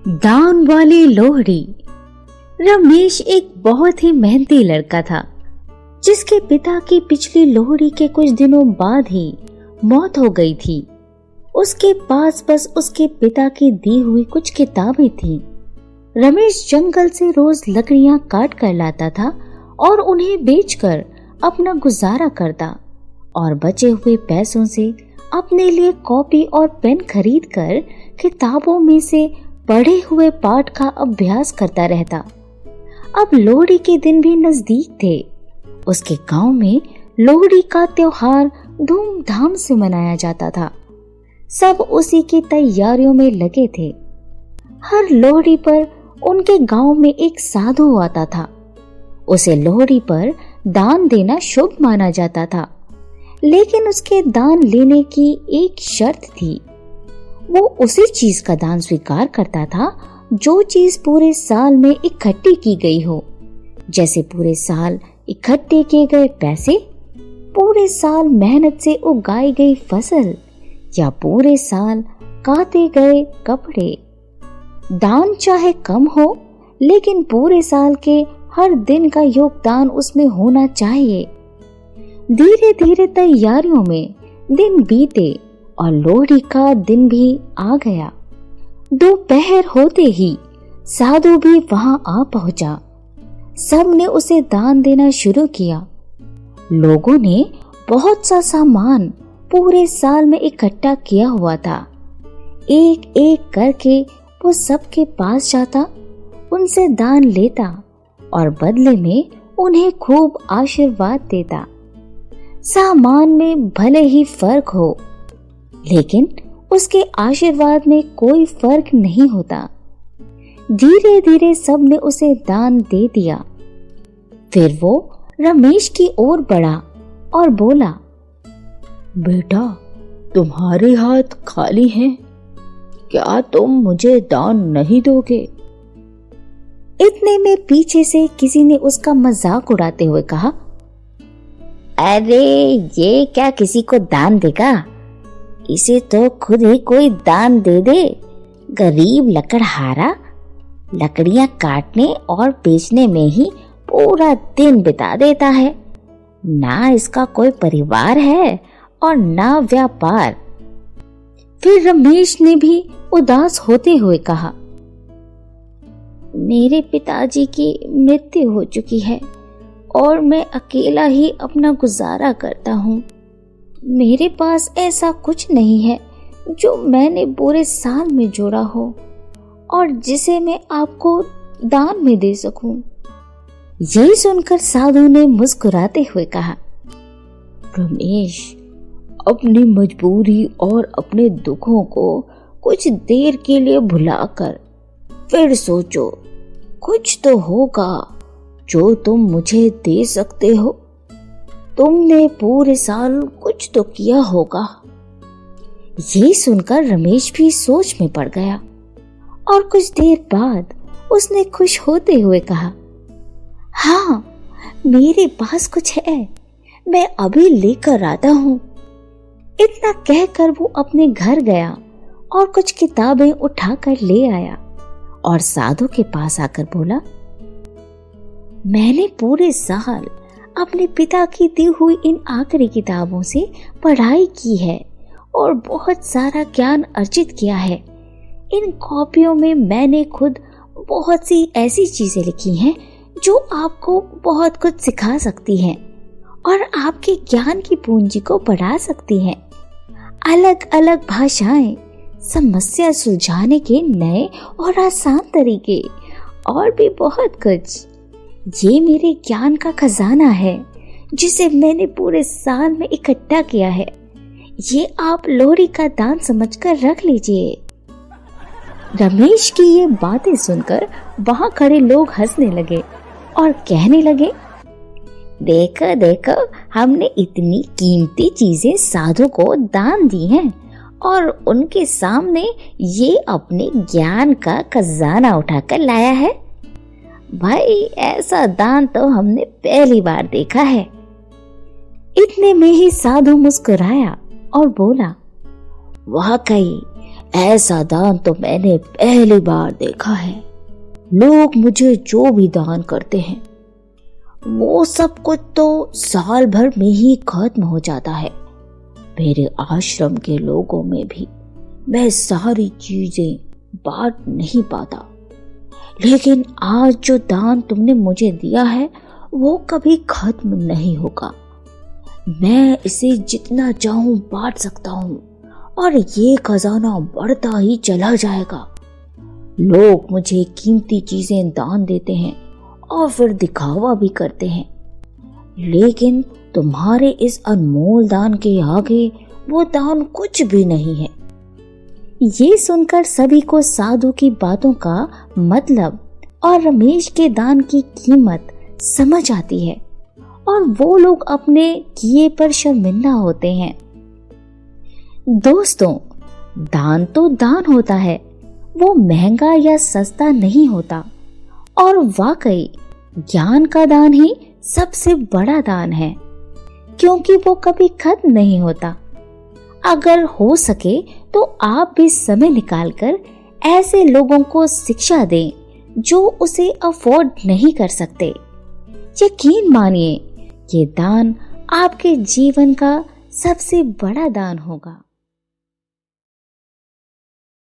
दान वाली लोहड़ी। रमेश एक बहुत ही मेहनती लड़का था, जिसके पिता की पिछली लोहड़ी के कुछ दिनों बाद ही मौत हो गई थी। उसके पास बस उसके पिता की दी हुई कुछ किताबें थीं। रमेश जंगल से रोज लकड़ियां काट कर लाता था और उन्हें बेचकर अपना गुजारा करता और बचे हुए पैसों से अपने लिए कॉपी और पेन खरीद कर किताबों में से पढ़े हुए पाठ का अभ्यास करता रहता। अब लोहड़ी के दिन भी नजदीक थे। उसके गांव में लोहड़ी का त्योहार धूमधाम से मनाया जाता था। सब उसी की तैयारियों में लगे थे। हर लोहड़ी पर उनके गांव में एक साधु आता था। उसे लोहड़ी पर दान देना शुभ माना जाता था, लेकिन उसके दान लेने की एक शर्त थी। वो उसी चीज का दान स्वीकार करता था जो चीज पूरे साल में इकट्ठी की गई हो, जैसे पूरे साल इकट्ठे किए गए पैसे, पूरे साल मेहनत से उगाई गई फसल या पूरे साल काते गए कपड़े। दान चाहे कम हो, लेकिन पूरे साल के हर दिन का योगदान उसमें होना चाहिए। धीरे धीरे तैयारियों में दिन बीते और लोहड़ी का दिन भी आ गया। दोपहर होते ही साधु भी वहां आ पहुंचा। सबने उसे दान देना शुरू किया। लोगों ने बहुत सा सामान पूरे साल में इकट्ठा किया हुआ था। एक एक करके वो सबके पास जाता, उनसे दान लेता और बदले में उन्हें खूब आशीर्वाद देता। सामान में भले ही फर्क हो, लेकिन उसके आशीर्वाद में कोई फर्क नहीं होता। धीरे धीरे सबने उसे दान दे दिया। फिर वो रमेश की ओर बढ़ा और बोला, बेटा, तुम्हारे हाथ खाली हैं, क्या तुम मुझे दान नहीं दोगे? इतने में पीछे से किसी ने उसका मजाक उड़ाते हुए कहा, अरे ये क्या किसी को दान देगा? इसे तो खुद ही कोई दान दे दे। गरीब लकड़हारा लकड़ियां काटने और बेचने में ही पूरा दिन बिता देता है। ना इसका कोई परिवार है और ना व्यापार। फिर रमेश ने भी उदास होते हुए कहा, मेरे पिताजी की मृत्यु हो चुकी है और मैं अकेला ही अपना गुजारा करता हूँ। मेरे पास ऐसा कुछ नहीं है जो मैंने पूरे साल में जोड़ा हो और जिसे मैं आपको दान में दे सकूं। यही सुनकर साधु ने मुस्कुराते हुए कहा, रमेश, अपनी मजबूरी और अपने दुखों को कुछ देर के लिए भुलाकर फिर सोचो, कुछ तो होगा जो तुम मुझे दे सकते हो। तुमने पूरे साल कुछ तो किया होगा। यही सुनकर रमेश भी सोच में पड़ गया और कुछ देर बाद उसने खुश होते हुए कहा, हाँ, मेरे पास कुछ है, मैं अभी लेकर आता हूँ। इतना कहकर वो अपने घर गया और कुछ किताबें उठाकर ले आया और साधु के पास आकर बोला, मैंने पूरे साल अपने पिता की दी हुई इन आखिरी किताबों से पढ़ाई की है और बहुत सारा ज्ञान अर्जित किया है। इन कॉपियों में मैंने खुद बहुत सी ऐसी चीजें लिखी हैं जो आपको बहुत कुछ सिखा सकती हैं और आपके ज्ञान की पूंजी को बढ़ा सकती हैं। अलग अलग भाषाएं, समस्या सुलझाने के नए और आसान तरीके और भी बहुत कुछ। ये मेरे ज्ञान का खजाना है जिसे मैंने पूरे साल में इकट्ठा किया है। ये आप लोहड़ी का दान समझकर रख लीजिए। रमेश की ये बातें सुनकर वहां खड़े लोग हंसने लगे और कहने लगे, देखो देखो, हमने इतनी कीमती चीजें साधु को दान दी हैं और उनके सामने ये अपने ज्ञान का खजाना उठाकर लाया है। भाई, ऐसा दान तो हमने पहली बार देखा है। इतने में ही साधु मुस्कुराया और बोला, वाकई ऐसा दान तो मैंने पहली बार देखा है। लोग मुझे जो भी दान करते हैं वो सब कुछ तो साल भर में ही खत्म हो जाता है। मेरे आश्रम के लोगों में भी मैं सारी चीजें बांट नहीं पाता, लेकिन आज जो दान तुमने मुझे दिया है वो कभी खत्म नहीं होगा। मैं इसे जितना चाहूं बांट सकता हूं और ये खजाना बढ़ता ही चला जाएगा। लोग मुझे कीमती चीजें दान देते हैं और फिर दिखावा भी करते हैं, लेकिन तुम्हारे इस अनमोल दान के आगे वो दान कुछ भी नहीं है। ये सुनकर सभी को साधु की बातों का मतलब और रमेश के दान की कीमत समझ आती है और वो लोग अपने किए पर शर्मिंदा होते हैं। दोस्तों, दान तो दान होता है, वो महंगा या सस्ता नहीं होता और वाकई ज्ञान का दान ही सबसे बड़ा दान है, क्योंकि वो कभी खत्म नहीं होता। अगर हो सके तो आप भी समय निकालकर ऐसे लोगों को शिक्षा दें जो उसे अफोर्ड नहीं कर सकते। यकीन मानिए, ये दान आपके जीवन का सबसे बड़ा दान होगा।